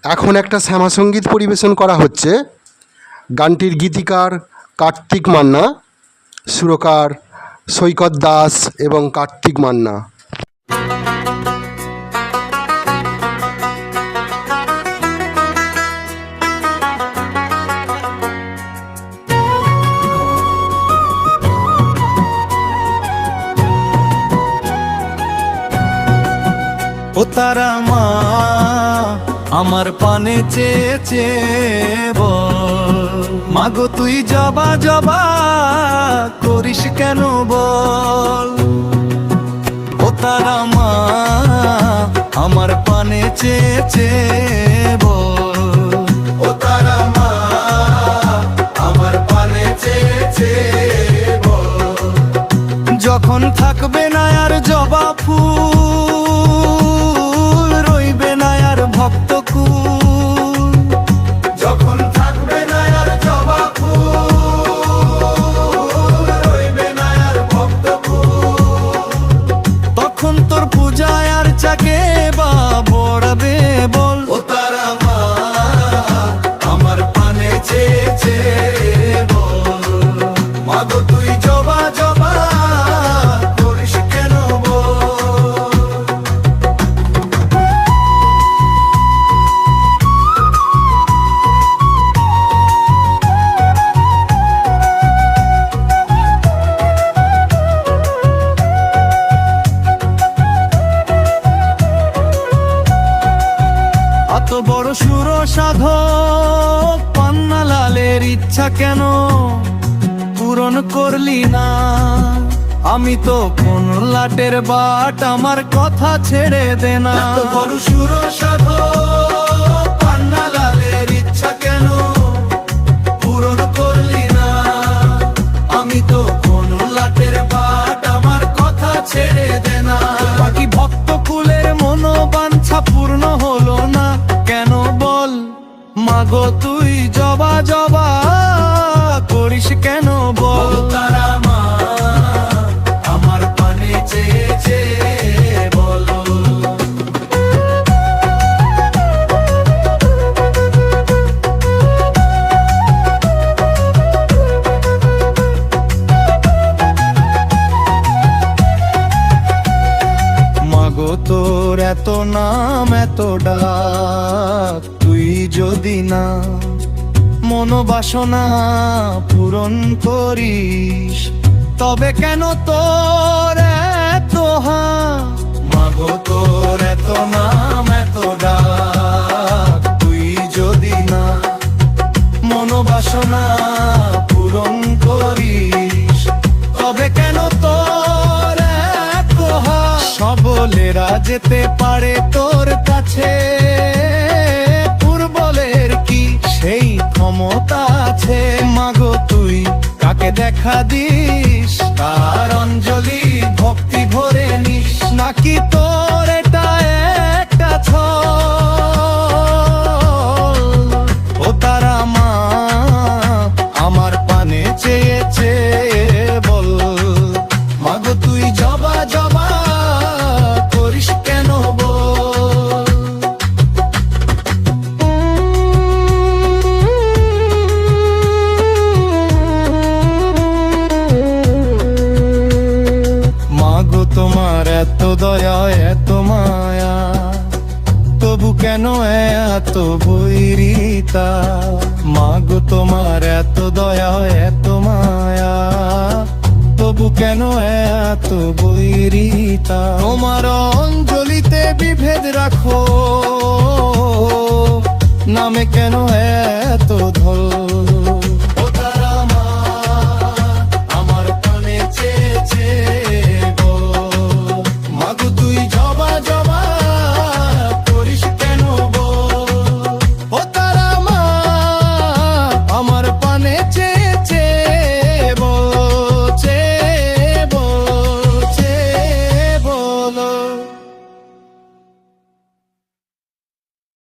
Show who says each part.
Speaker 1: এখন একটা শ্যামাসঙ্গীত পরিবেশন করা হচ্ছে। গানটির গীতিকার কার্তিক মান্না, সুরকার সৈকত দাস এবং কার্তিক মান্না।
Speaker 2: ও তারা মা আমার পানে চেয়েছে বল, মাগো তুই জবা জবা করিস কেন বল। ও তারা মা আমার পানে চেয়েছে বল, ও তারা মা আমার পানে চেয়েছে বল। যখন থাকবে না আর জবা ফুল, রইবে না আর ভক্ত কুল, যখন থাকবে না আর জবা ফুল, রইবে না আর ভক্ত কুল, তখন তোর পূজায় আর চাকে বা বড়াবে বল। ও তারা মা আমার পানে চেয়েছে বল, মাগো তুই জবা জবা করিস কেন বল। এত বড় সুর সাধক পান্নালালের ইচ্ছা কেন পূরণ করলি না? আমি তো কোন লাটের বাট, আমার কথা ছেড়ে দে না। এত বড় সুর সাধক পান্নালালের ইচ্ছা কেন পূরণ করলি না? আমি তো কোন লাটের বাট, আমার কথা ছেড়ে দে না। বাকি ভক্ত কুলের মনোবাঞ্ছা পূর্ণ হলো না কেন বল, মাগো তুই জবা জবা করিস কেন বল। তারা মা আমার পানে চেয়েছে বল। মাগো তোর এত নাম এত ডাক, তুই যদি না মনোবাসনা পূরণ করিস, তবে কেন তোর এত হাত? মাগো তোর এত নাম এত ডাক, তুই যদি না মনোবাসনা পূরণ করিস, তবে কেন তোর এত হাত? সবলেরা যেতে পারে তোর কাছে, দুর্বলের কি সেই ক্ষমতা আছে? মাগো তুই কাকে দেখা দিস, তার অঞ্জলি ভক্তি ভরে নিস, নাকি তোর এটা একটা ছল? ও তারা মা আমার পানে চেয়েছে বল, মাগো তুই জবা জবা করিস কেন বল। মাগো তোমার এত দয়া এত মায়া, তবু কেন এত বৈরিতা? মাগো তোমার এত দয়া এত মায়া, তবু কেন এত বৈরিতা? তোমার অঞ্জলিতে বিভেদ রাখো, নামে কেন এত ধল?